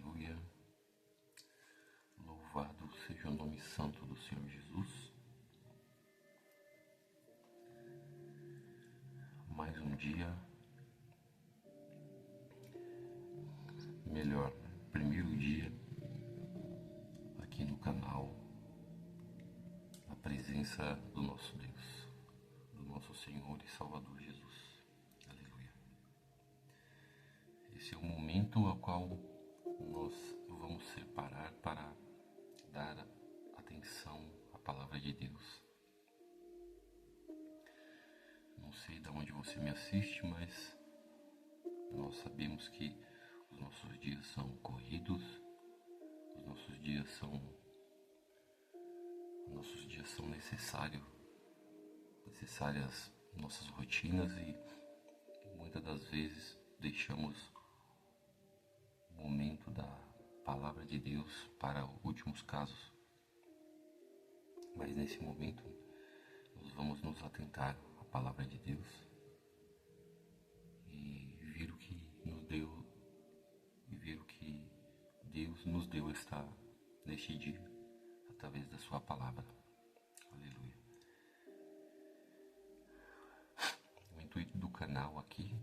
Aleluia. Louvado seja o nome santo do Senhor Jesus. Mais um dia, melhor, primeiro dia aqui no canal, na presença do nosso Deus, do nosso Senhor e Salvador Jesus. Aleluia. Esse é o momento ao qual nós vamos separar para dar atenção à palavra de Deus. Não sei de onde você me assiste, mas nós sabemos que os nossos dias são corridos, os nossos dias são necessárias nossas rotinas e muitas das vezes deixamos o momento da palavra de Deus para últimos casos. Mas nesse momento nós vamos nos atentar à palavra de Deus e ver o que nos deu e ver o que Deus nos deu neste dia através da sua palavra. Aleluia. O intuito do canal aqui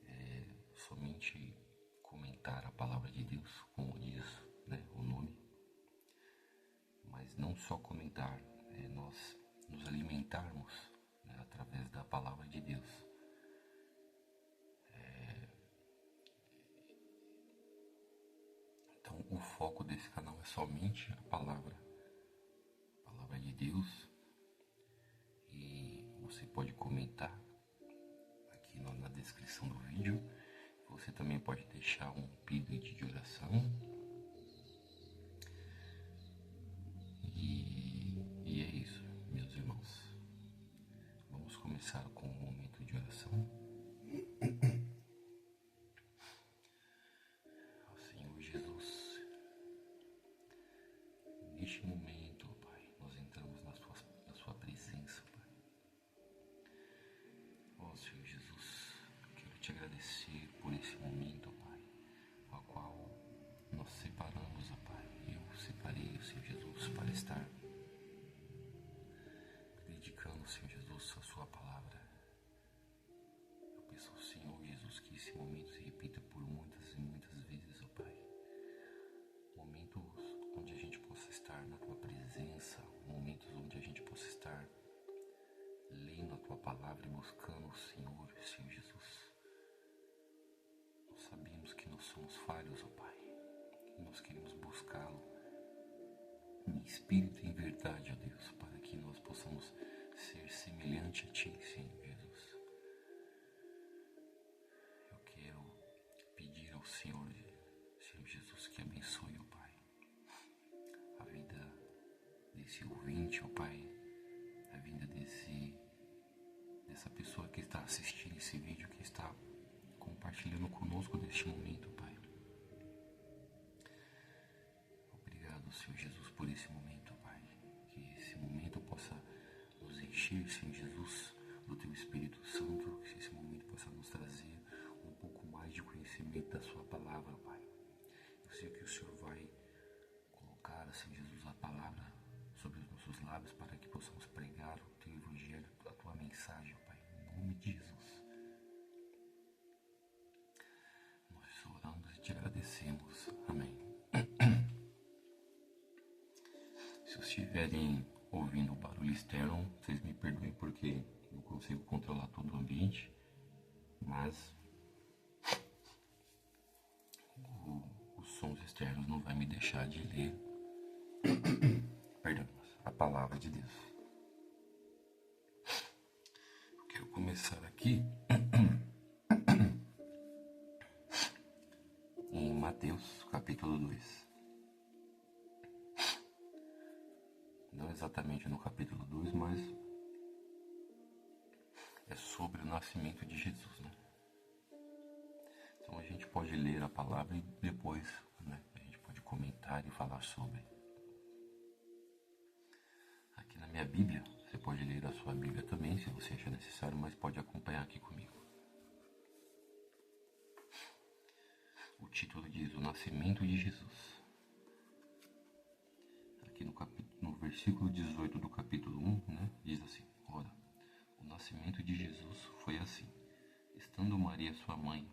é somente comentar a palavra de Deus, como diz, o nome, mas não só comentar, é nós nos alimentarmos através da palavra de Deus. Então o foco desse canal é somente a palavra de Deus, e você pode comentar aqui na descrição do vídeo. Você também pode deixar um pedido de oração. E é isso, meus irmãos. Vamos começar com um momento de oração. Ó Senhor Jesus, neste momento, Pai, nós entramos na sua presença, Pai. Ó Senhor Jesus, quero te agradecer por esse momento, Pai, ao qual nós separamos, ó Pai. Eu separei, Senhor Jesus, para estar dedicando, Senhor Jesus, a sua palavra. Eu peço ao Senhor Jesus que esse momento se repita por muitas e muitas vezes, ó Pai. Momentos onde a gente possa estar na tua presença, momentos onde a gente possa estar lendo a tua palavra e buscando o Senhor, Senhor Jesus. Nós sabemos que nós somos falhos, ó Pai, e nós queremos buscá-lo em espírito e em verdade, ó Deus, para que nós possamos ser semelhante a Ti, Senhor Jesus. Eu quero pedir ao Senhor Jesus, que abençoe, ó Pai, a vida desse ouvinte, ó Pai, a vida dessa pessoa que está assistindo esse vídeo, que está compartilhando conosco neste momento, Pai. Obrigado, Senhor Jesus, por esse momento, Pai. Que esse momento possa nos encher, Senhor Jesus, do Teu Espírito Santo. Que esse momento possa nos trazer um pouco mais de conhecimento da Sua palavra, Pai. Eu sei que o Senhor vai colocar, Senhor Jesus, a palavra sobre os nossos lábios para que possamos pregar o Teu Evangelho, a Tua mensagem, Pai. Em nome de Jesus. Nós oramos e te agradecemos. Amém. Se vocês estiverem ouvindo o barulho externo, vocês me perdoem porque eu consigo controlar todo o ambiente, mas os sons externos não vai me deixar de ler a palavra de Deus. Eu quero começar aqui em Mateus capítulo 2. Não exatamente no capítulo 2, mas é sobre o nascimento de Jesus, Então a gente pode ler a palavra e depois, a gente pode comentar e falar sobre. Aqui na minha Bíblia, você pode ler a sua Bíblia também, se você achar necessário, mas pode acompanhar aqui comigo. O título diz: O Nascimento de Jesus. Aqui no versículo 18 do capítulo 1, né, diz assim: Ora, o nascimento de Jesus foi assim. Estando Maria, sua mãe,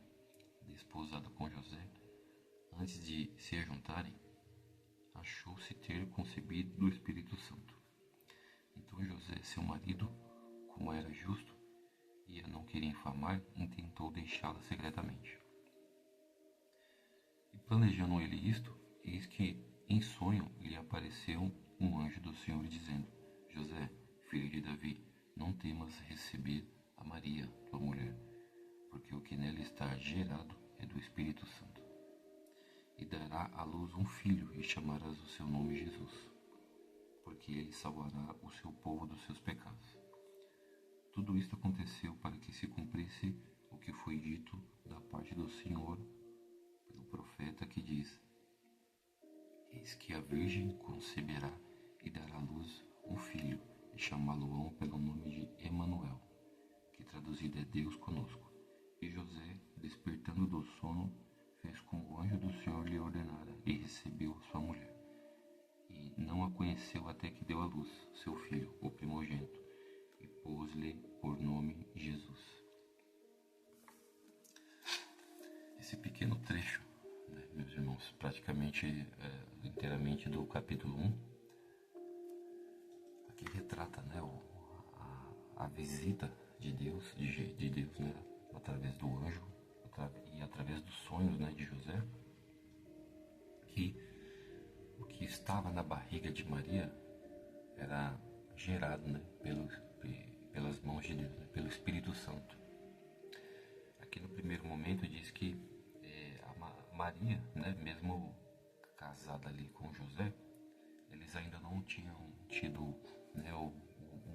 desposada com José, antes de se ajuntarem, achou-se ter concebido do Espírito Santo. Então José, seu marido, como era justo e a não queria infamar, intentou deixá-la secretamente. E planejando ele isto, eis que em sonho lhe apareceu um anjo do Senhor dizendo: José, filho de Davi, não temas receber a Maria, tua mulher, porque o que nela está gerado é do Espírito Santo. E dará à luz um filho, e chamarás o seu nome Jesus, porque ele salvará o seu povo dos seus pecados. Tudo isto aconteceu para que se cumprisse o que foi dito da parte do Senhor pelo profeta, que diz: Eis que a Virgem conceberá e dará à luz um filho, e chamá-lo-ão pelo nome de Emanuel, que traduzido é Deus conosco. E José, despertando do sono, fez como o anjo do Senhor lhe ordenara, e recebeu sua mulher. E não a conheceu até que deu à luz seu filho, o primogênito, e pôs-lhe por nome Jesus. Esse pequeno trecho, né, meus irmãos, praticamente inteiramente do capítulo 1, aqui retrata, né, a visita de Deus, de Deus, né, através do anjo e através dos sonhos, né, de José, que o que estava na barriga de Maria era gerado, né, pelas mãos de Deus, né, pelo Espírito Santo. Aqui no primeiro momento diz que a Maria, né, mesmo casada ali com José, eles ainda não tinham tido, né, o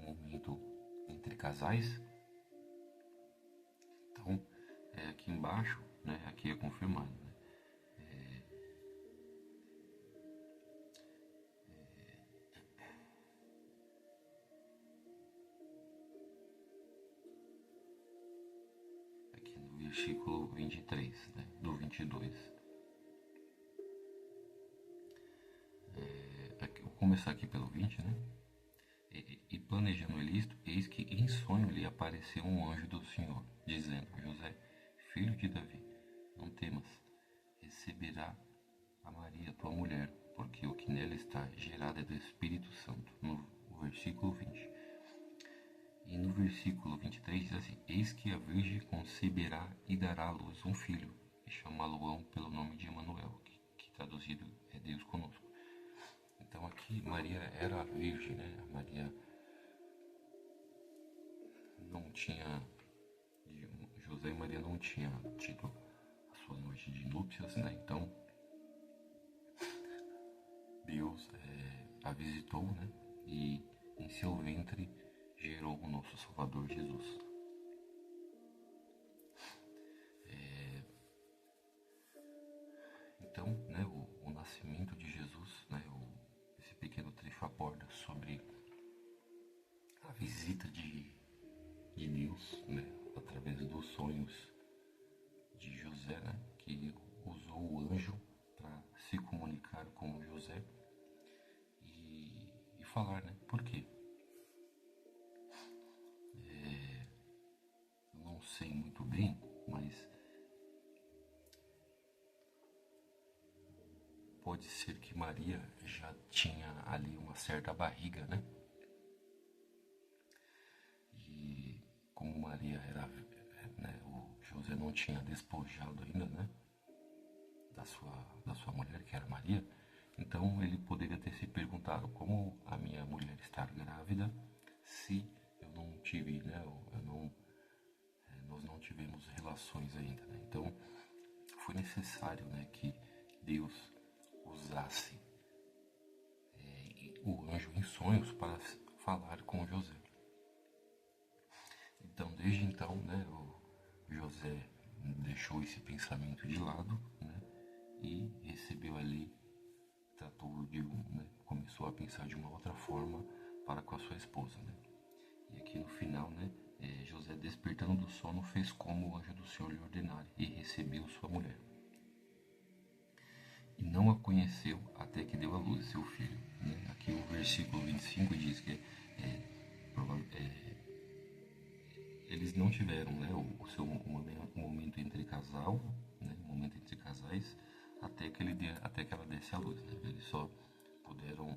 momento entre casais. Então, aqui embaixo, né, aqui é confirmado, né, aqui no versículo 23, né, do 22. Vou começar aqui pelo 20, né? E planejando ele isto, eis que em sonho lhe apareceu um anjo do Senhor, dizendo: José, filho de Davi, não temas, receberá a Maria, tua mulher, porque o que nela está gerado é do Espírito Santo. No versículo 20. E no versículo 23 diz assim: Eis que a Virgem conceberá e dará à luz um filho, e chamá-lo-ão pelo nome de Emanuel, que traduzido é Deus conosco. Então aqui Maria era a Virgem, né? A Maria não tinha, José e Maria não tinham tido a sua noite de núpcias, né? Então Deus a visitou, né? E em seu ventre gerou o nosso Salvador Jesus. Então, né, o nascimento de Jesus, né, esse pequeno trecho aborda sobre a visita de Deus, né, através dos sonhos de José, né, que usou o anjo para se comunicar com José e falar, né, por quê? Eu não sei muito bem, mas pode ser que Maria já tinha ali uma certa barriga, né? E como Maria era, né, o José não tinha despojado ainda, né, da sua mulher, que era Maria, então ele poderia ter se perguntado: como a minha mulher está grávida se eu não tive, né, nós não tivemos relações ainda, né? Então foi necessário, né, que Deus usasse o anjo em sonhos para falar com José. Então, desde então, né, o José deixou esse pensamento de lado, né, e recebeu ali, tratou de né, começou a pensar de uma outra forma para com a sua esposa, né. E aqui no final, né, José, despertando do sono, fez como o anjo do Senhor lhe ordenara e recebeu sua mulher. conheceu até que deu à luz seu filho. Né? Aqui o versículo 25 diz que eles não tiveram, né, o seu momento entre casal, né, momento entre casais, até que ela desse à luz. Né? Eles só puderam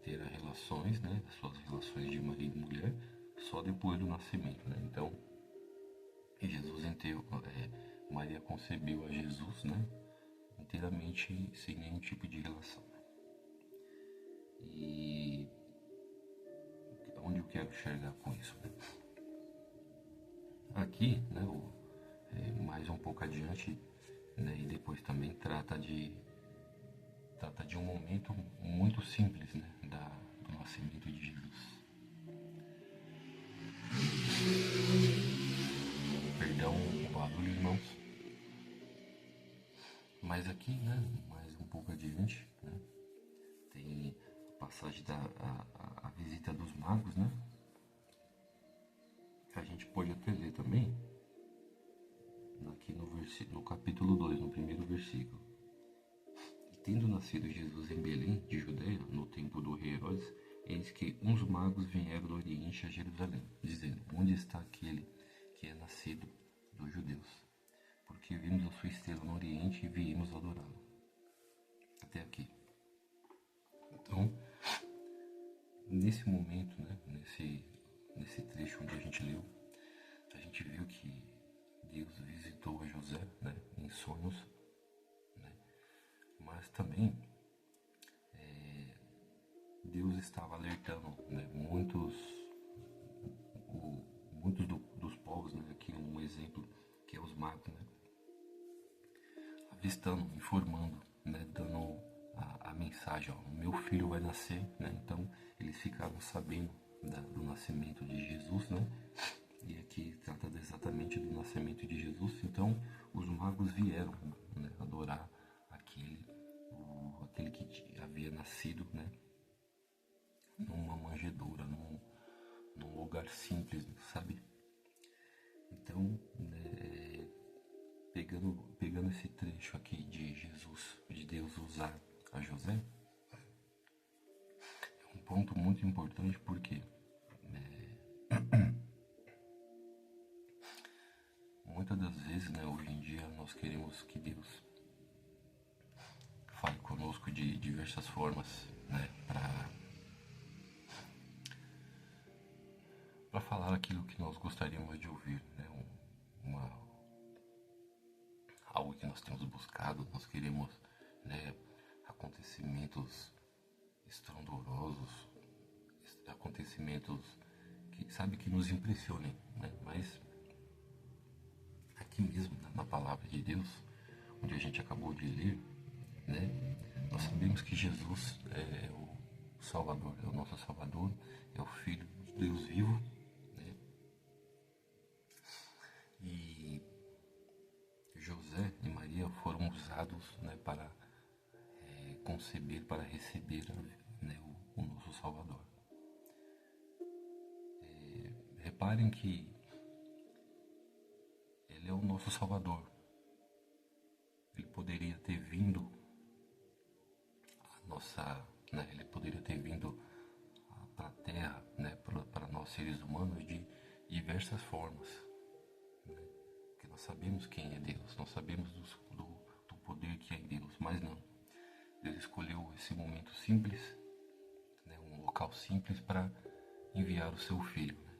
ter as relações, né, as suas relações de marido e mulher, só depois do nascimento. Né? Então, Maria concebeu a Jesus, né, inteiramente sem nenhum tipo de relação. E onde eu quero chegar com isso? Né? Aqui, né, mais um pouco adiante, né, e depois também trata de um momento muito simples, né, do nascimento de Jesus. Perdão o barulho, irmãos. Mas aqui, né, mais um pouco adiante, né, tem a passagem a visita dos magos, né? A gente pode até ler também, aqui no capítulo 2, no primeiro versículo. E tendo nascido Jesus em Belém, de Judeia, no tempo do rei Herodes, eis que uns magos vieram do Oriente a Jerusalém, dizendo: onde está aquele que é nascido dos judeus? Porque vimos a sua estrela no Oriente e viemos adorá-lo. Até aqui. Então, nesse momento, né, nesse trecho onde a gente leu, a gente viu que Deus visitou a José, né, em sonhos, né, mas também Deus estava alertando, né, muitos dos povos, né, aqui um exemplo que é os magos, né, avistando, informando, né, dando a mensagem, ó, o meu filho vai nascer, né, então eles ficaram sabendo do nascimento de Jesus, né, e aqui trata exatamente do nascimento de Jesus. Então os magos vieram, né, adorar aquele que havia nascido, né, numa manjedoura, num lugar simples, sabe? Então, né, pegando esse trecho aqui de Jesus, de Deus usar a José, é um ponto muito importante porque muitas das vezes, né, hoje em dia, nós queremos que Deus fale conosco de diversas formas, né, para falar aquilo que nós gostaríamos de ouvir, né, algo que nós temos buscado. Nós queremos, né, acontecimentos estrondosos, acontecimentos que nos impressionem, né, mas aqui mesmo, na palavra de Deus, onde a gente acabou de ler, né, nós sabemos que Jesus é o Salvador, é o nosso Salvador, é o Filho de Deus vivo, né, e José e Maria foram usados, né, para conceber, para receber, né, o nosso Salvador. Reparem que ele é o nosso Salvador. Ele poderia ter vindo ele poderia ter vindo para a Terra, né, para nós seres humanos de diversas formas, né? Porque nós sabemos quem é Deus, nós sabemos do poder que é em Deus, mas não. Deus escolheu esse momento simples, né, um local simples para enviar o seu Filho. Né?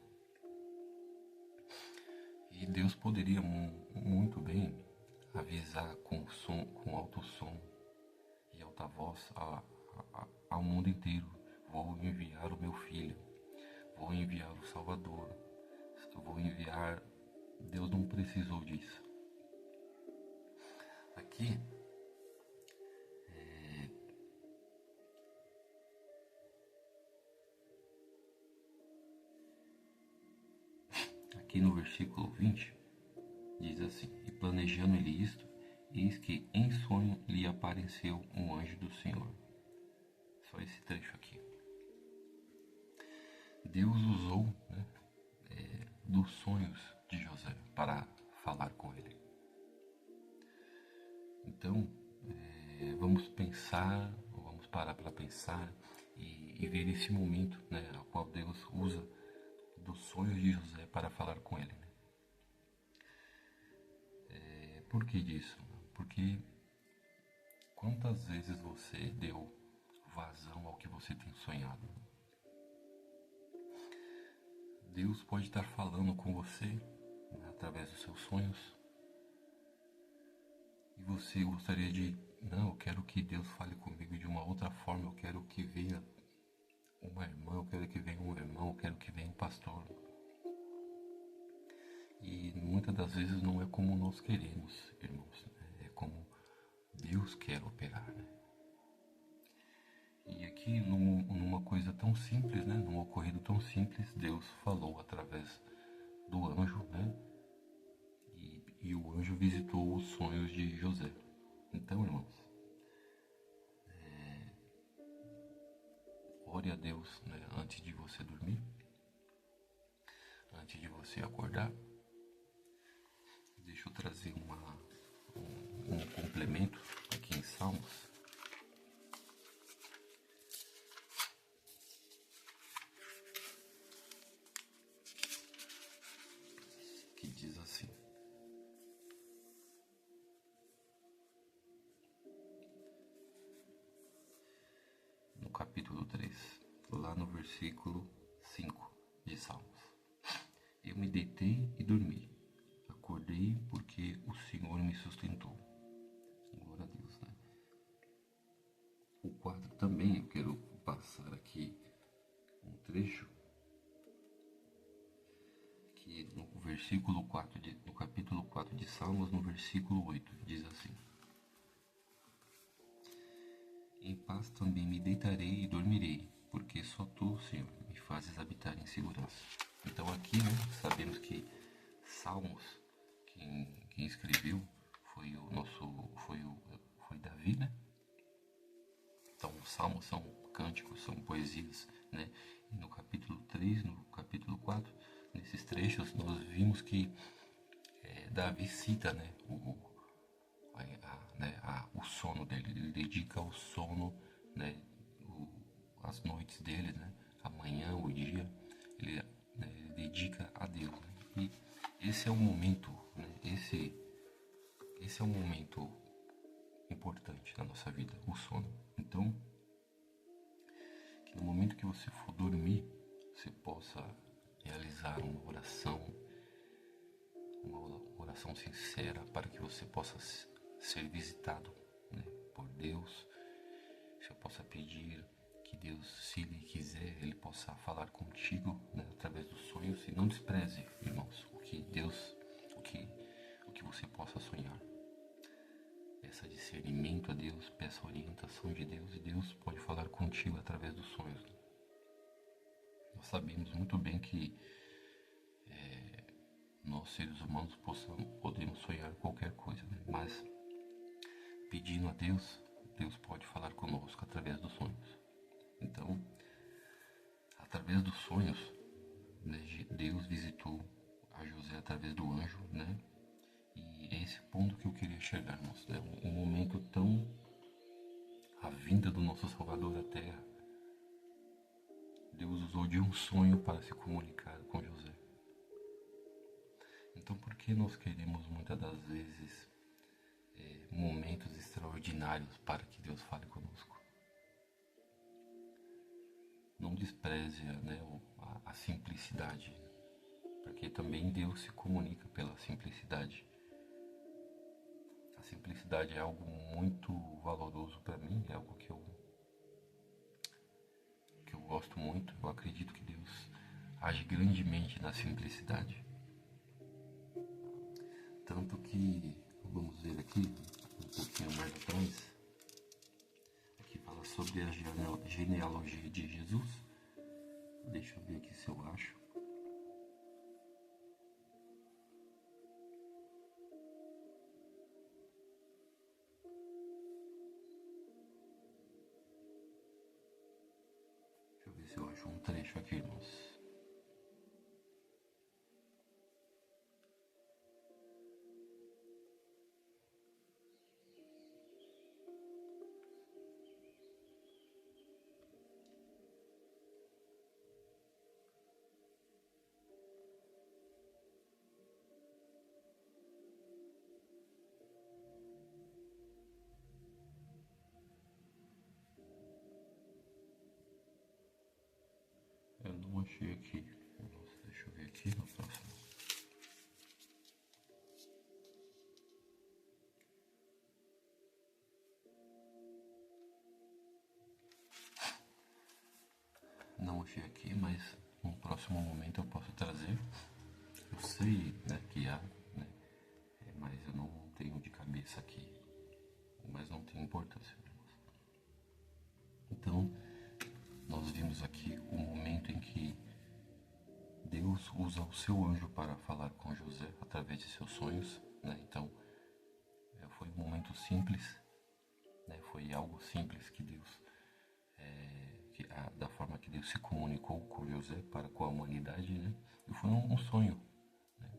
E Deus poderia muito bem avisar com alto som e alta voz ao mundo inteiro: vou enviar o meu Filho, vou enviar o Salvador, vou enviar. Deus não precisou disso. Aqui no versículo 20 diz assim: e planejando ele isto, eis que em sonho lhe apareceu um anjo do Senhor. Só esse trecho aqui. Deus usou, né, dos sonhos de José para falar com ele. Então, vamos vamos pensar, ou vamos parar para pensar e ver esse momento, né, a qual Deus usa dos sonhos de José para falar com ele. Né? Por que disso? Porque quantas vezes você deu vazão ao que você tem sonhado? Deus pode estar falando com você, né, através dos seus sonhos, e você gostaria de, não, eu quero que Deus fale comigo de uma outra forma, eu quero que venha uma irmã, eu quero que venha um irmão, eu quero que venha um pastor. E muitas das vezes não é como nós queremos, irmãos, né? É como Deus quer operar, né? E aqui, numa coisa tão simples, né? Num ocorrido tão simples, Deus falou através do anjo, né? E o anjo visitou os sonhos de José. Então, irmãos, ore a Deus, né? Antes de você dormir, antes de você acordar. Deixa eu trazer um complemento aqui em Salmos. Que diz assim: no capítulo 3, lá no versículo 5 de Salmos: eu me deitei e dormi, acordei porque o Senhor me sustentou. Glória a Deus, né? O 4 também, eu quero passar aqui um trecho que no versículo 4 no capítulo 4 de Salmos, no versículo 8, diz assim: em paz também me deitarei e dormirei, porque só tu, Senhor, me fazes habitar em segurança. Então aqui, né, sabemos que Salmos, quem escreveu foi foi Davi, né? Então os salmos são cânticos, são poesias, né? E no capítulo 3, no capítulo 4, nesses trechos nós vimos que Davi cita, né, o sono dele. Ele dedica o sono, né, as noites dele, né, a manhã, o dia, ele, né, ele dedica a Deus. Né? E esse é um momento, né, esse é um momento importante na nossa vida, o sono. Então, que no momento que você for dormir, você possa realizar uma oração sincera para que você possa ser visitado, né, por Deus. Você possa pedir que Deus, se Ele quiser, Ele possa falar contigo, né, através dos sonhos. E não despreze, irmãos, o que você possa sonhar. Peça discernimento a Deus, peça orientação de Deus, e Deus pode falar contigo através dos sonhos. Nós sabemos muito bem que nós, seres humanos, podemos sonhar qualquer coisa, né? Mas pedindo a Deus, Deus pode falar conosco através dos sonhos. Então, através dos sonhos, né, Deus visitou a José através do anjo, né? E é esse ponto que eu queria chegar, irmãos. É um momento tão... a vinda do nosso Salvador à Terra, Deus usou de um sonho para se comunicar com José. Então, por que nós queremos muitas das vezes momentos extraordinários para que Deus fale conosco? Não despreze, né, a simplicidade, porque também Deus se comunica pela simplicidade. A simplicidade é algo muito valoroso para mim, é algo que eu gosto muito. Eu acredito que Deus age grandemente na simplicidade. Tanto que, vamos ver aqui, um pouquinho mais atrás, aqui fala sobre a genealogia de Jesus. Deixa eu ver aqui se eu acho. Deixa eu ver se eu acho um trecho aqui, irmãos. achei aqui. Nossa, deixa eu ver aqui no próximo. Não achei aqui, mas no próximo momento eu posso trazer. Eu sei, né, que há, né, mas eu não tenho de cabeça aqui. Mas não tem importância. Então, nós vimos aqui o momento em que Deus usa o seu anjo para falar com José através de seus sonhos, né? Então, foi um momento simples, né? Foi algo simples que Deus, da forma que Deus se comunicou com José para com a humanidade, né? E foi um sonho, né?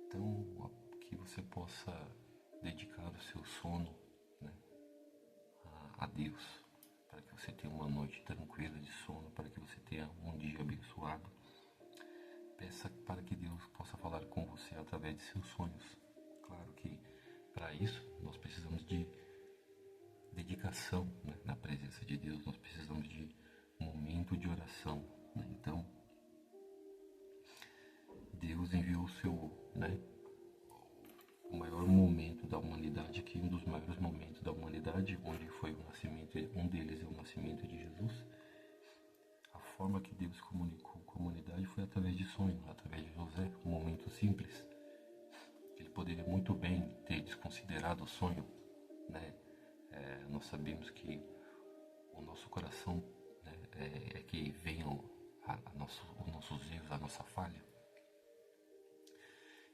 Então, que você possa dedicar o seu sono, né, a Deus, para que você tenha uma noite tranquila de sono, para que você tenha um dia abençoado. Peça para que Deus possa falar com você através de seus sonhos. Claro que para isso nós precisamos de dedicação, né, na presença de Deus. Nós precisamos de um momento de oração, né? Então Deus enviou o seu, né, o maior momento da humanidade aqui, um dos maiores momentos da humanidade, onde foi o nascimento, um deles é o nascimento de Jesus. A forma que Deus comunicou com a humanidade foi através de sonho, através de José, um momento simples. Ele poderia muito bem ter desconsiderado o sonho, né? Nós sabemos que o nosso coração, né, é que vem os nossos erros, a nossa falha.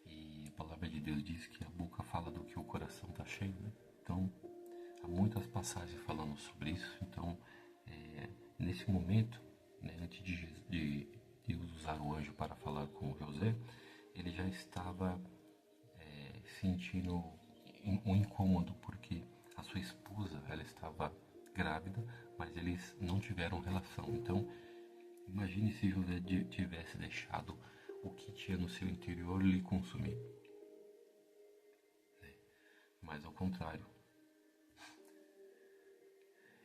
E a palavra de Deus diz que a boca fala do que o coração está cheio, né? Então, há muitas passagens falando sobre isso. Então, nesse momento, né, antes de Deus usar o anjo para falar com José, ele já estava sentindo um incômodo, porque a sua esposa, ela estava grávida, mas eles não tiveram relação. Então, imagine se José tivesse deixado o que tinha no seu interior lhe consumir. Mas ao contrário,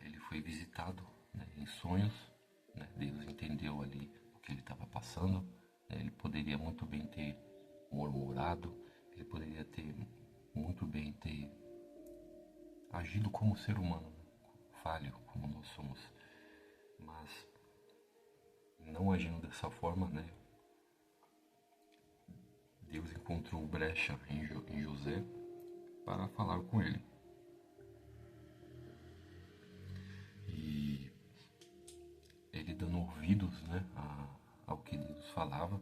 ele foi visitado, né, em sonhos, né? Deus entendeu ali o que ele estava passando, né? Ele poderia muito bem ter murmurado, ele poderia ter muito bem ter agido como ser humano, né? Falho como nós somos, mas não agindo dessa forma, né? Deus encontrou brecha em José para falar com ele. E ele dando ouvidos, né, ao que Deus falava,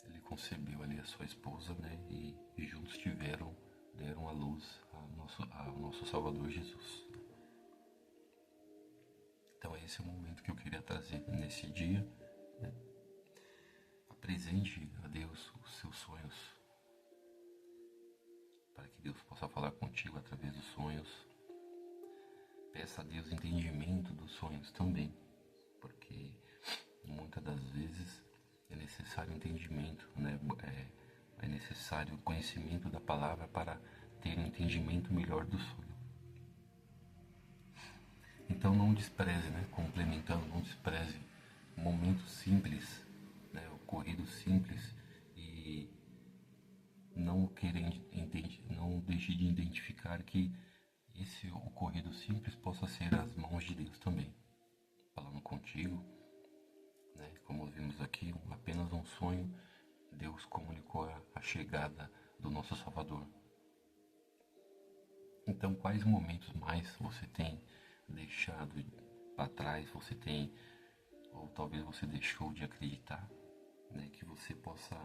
ele concebeu ali a sua esposa, né, e juntos deram à luz ao nosso Salvador Jesus. Então esse é o momento que eu queria trazer nesse dia, né? Apresente a Deus os seus sonhos, para que Deus possa falar contigo através dos sonhos. Peça a Deus entendimento dos sonhos também, porque muitas das vezes é necessário entendimento, né? É necessário conhecimento da palavra para ter um entendimento melhor do sonho. Então não despreze, né? Complementando, não despreze momentos simples, né? Ocorridos simples, e não deixe de identificar que esse ocorrido simples possa ser as mãos de Deus também, falando contigo, né? Como vimos aqui, apenas um sonho, Deus comunicou a chegada do nosso Salvador. Então, quais momentos mais você tem deixado para trás, você tem, ou talvez você deixou de acreditar, né? Que você possa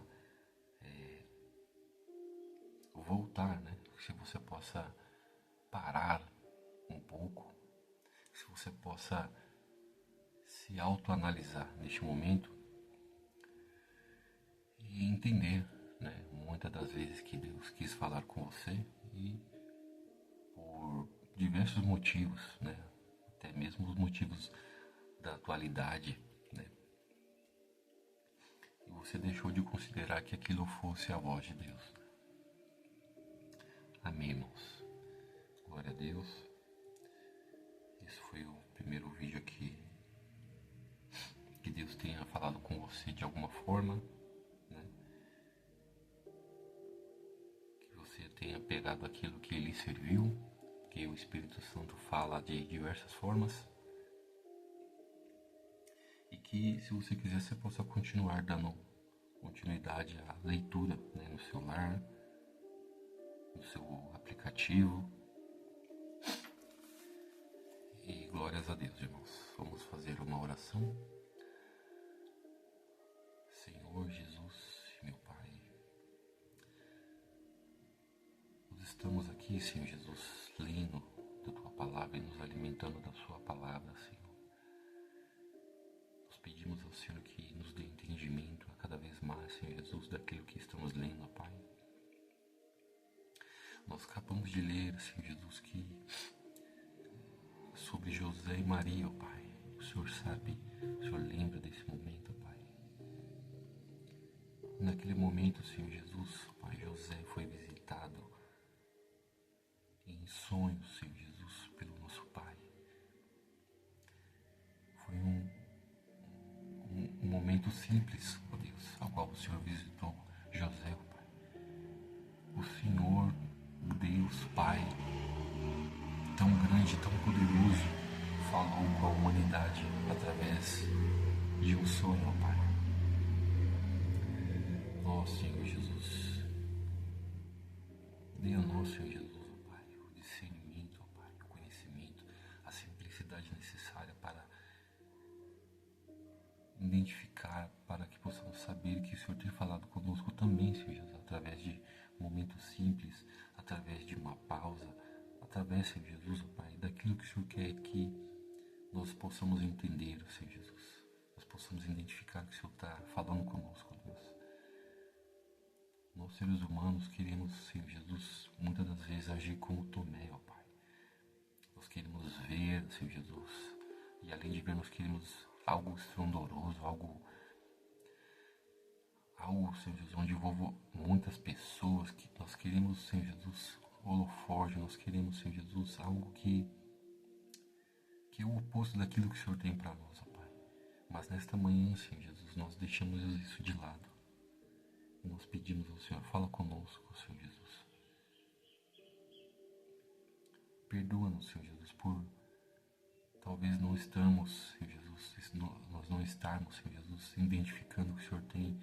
voltar, né? Que você possa parar um pouco, se você possa se autoanalisar neste momento e entender, né, muitas das vezes que Deus quis falar com você, e por diversos motivos, né, até mesmo os motivos da atualidade, né, e você deixou de considerar que aquilo fosse a voz de Deus. Amém, irmãos. Glória a Deus. Esse foi o primeiro vídeo aqui forma, né? Que você tenha pegado aquilo que lhe serviu, que o Espírito Santo fala de diversas formas. E que, se você quiser, você possa continuar dando continuidade à leitura, né, no celular, no seu aplicativo. E glórias a Deus, irmãos. Vamos fazer uma oração. Senhor Jesus, meu Pai, nós estamos aqui, Senhor Jesus, lendo da Tua Palavra e nos alimentando da Sua Palavra, Senhor. Nós pedimos ao Senhor que nos dê entendimento a cada vez mais, Senhor Jesus, daquilo que estamos lendo, Pai. Nós acabamos de ler, Senhor Jesus, que sobre José e Maria, ó Pai. O Senhor sabe, o Senhor lembra desse momento, Pai. Naquele momento, Senhor Jesus, Pai, José foi visitado em sonhos, Senhor Jesus, pelo nosso Pai. Foi um momento simples, ó Deus, ao qual o Senhor visitou José, ó Pai. O Senhor, Deus, Pai, tão grande, tão poderoso, falou com a humanidade através de um sonho, ó Pai. Ó Senhor Jesus, dê a nós, Senhor Jesus, ó Pai, o discernimento, ó Pai, o conhecimento, a simplicidade necessária para identificar, para que possamos saber que o Senhor tem falado conosco também, Senhor Jesus, através de momentos simples, através de uma pausa, através, Senhor Jesus, ó Pai, daquilo que o Senhor quer que nós possamos entender, Senhor Jesus. Nós possamos identificar que o Senhor está falando conosco, ó Deus. Nós, seres humanos, queremos, Senhor Jesus, muitas das vezes agir como Tomé, ó Pai. Nós queremos ver, Senhor Jesus, e além de ver, nós queremos algo estrondoroso, algo, Senhor Jesus, onde envolva muitas pessoas, que nós queremos, Senhor Jesus, holoforte, nós queremos, Senhor Jesus, algo que é o oposto daquilo que o Senhor tem para nós, ó Pai. Mas nesta manhã, Senhor Jesus, nós deixamos isso de lado. E nós pedimos ao Senhor, fala conosco, Senhor Jesus. Perdoa-nos, Senhor Jesus, por talvez não estarmos, Senhor Jesus, nós não estarmos, Senhor Jesus, identificando o que o Senhor tem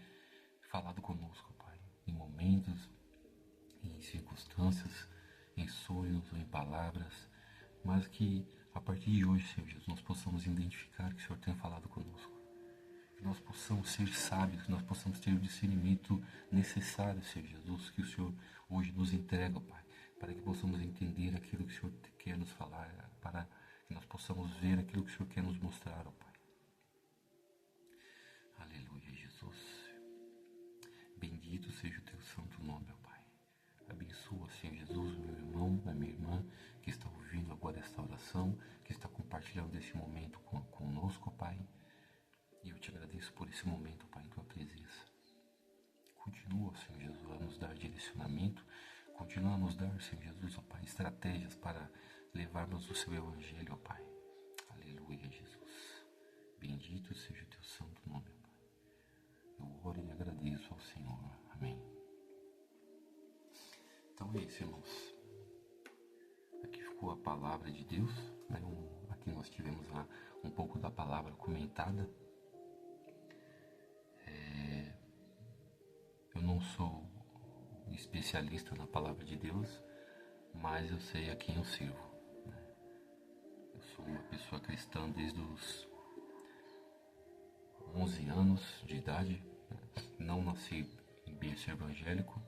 falado conosco, Pai. Em momentos, em circunstâncias, em sonhos ou em palavras, mas que a partir de hoje, Senhor Jesus, nós possamos identificar que o Senhor tem falado conosco. Que nós possamos ser sábios, que nós possamos ter o discernimento necessário, Senhor Jesus, que o Senhor hoje nos entrega, Pai, para que possamos entender aquilo que o Senhor quer nos falar, para que nós possamos ver aquilo que o Senhor quer nos mostrar, ó Pai. Aleluia, Jesus. Bendito seja o teu santo nome, ó Pai. Abençoa, Senhor Jesus, o meu irmão, a minha irmã, que está ouvindo agora esta oração, que está compartilhando esse momento conosco, Pai. E eu te agradeço por esse momento, Pai, em tua presença. Continua, Senhor Jesus, a nos dar direcionamento, continua a nos dar, Senhor Jesus, ó Pai, estratégias para levarmos o seu evangelho, ó Pai. Aleluia, Jesus. Bendito seja o teu santo nome, ó Pai. Eu oro e agradeço ao Senhor. Amém. Então é isso, irmãos. Aqui ficou a palavra de Deus, né? Aqui nós tivemos um pouco da palavra comentada. Eu não sou especialista na palavra de Deus, mas eu sei a quem eu sirvo, né? Eu sou uma pessoa cristã desde os 11 anos de idade, né? Não nasci em berço evangélico,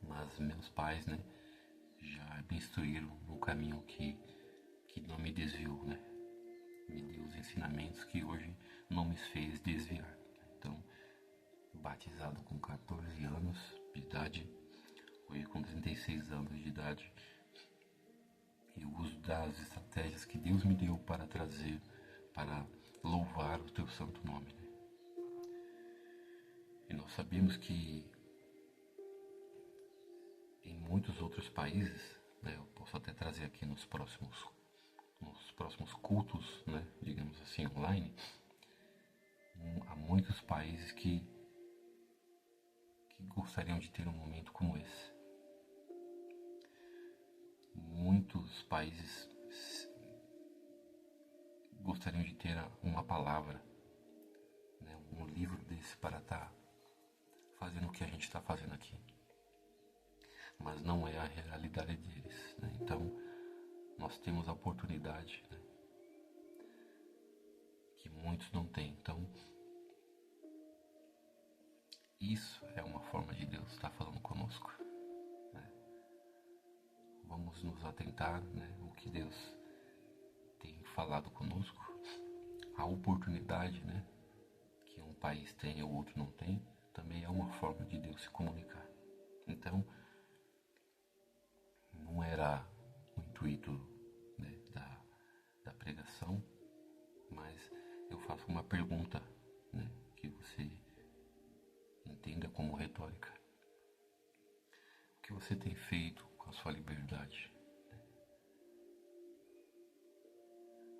mas meus pais, né, já me instruíram no caminho que não me desviou, né? Me deu os ensinamentos que hoje não me fez desviar. Então, batizado com 14 anos de idade, hoje com 36 anos de idade, eu uso das estratégias que Deus me deu para trazer, para louvar o teu santo nome, né? E nós sabemos que em muitos outros países, né, eu posso até trazer aqui nos próximos cultos, né, digamos assim, online, há muitos países que gostariam de ter um momento como esse. Muitos países gostariam de ter uma palavra, né, um livro desse para estar fazendo o que a gente está fazendo aqui. Mas não é a realidade deles, né? Então, nós temos a oportunidade, né, que muitos não têm. Então, isso é uma forma de Deus estar falando conosco, né? Vamos nos atentar, né, o que Deus tem falado conosco, a oportunidade, né, que um país tem e o outro não tem, também é uma forma de Deus se comunicar. Então, não era o intuito, né, da pregação, mas eu faço uma pergunta, né, que você entenda como retórica. O que você tem feito com a sua liberdade?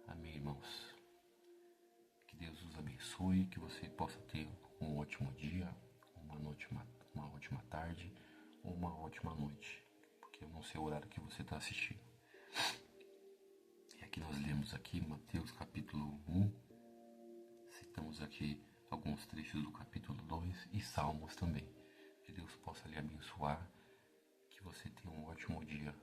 Amém, irmãos? Que Deus os abençoe, que você possa ter um ótimo dia, uma ótima tarde ou uma ótima noite, porque eu não sei o horário que você está assistindo. E aqui nós lemos aqui Mateus capítulo 1, citamos aqui alguns trechos do capítulo 2 e Salmos também. Que Deus possa lhe abençoar, que você tenha um ótimo dia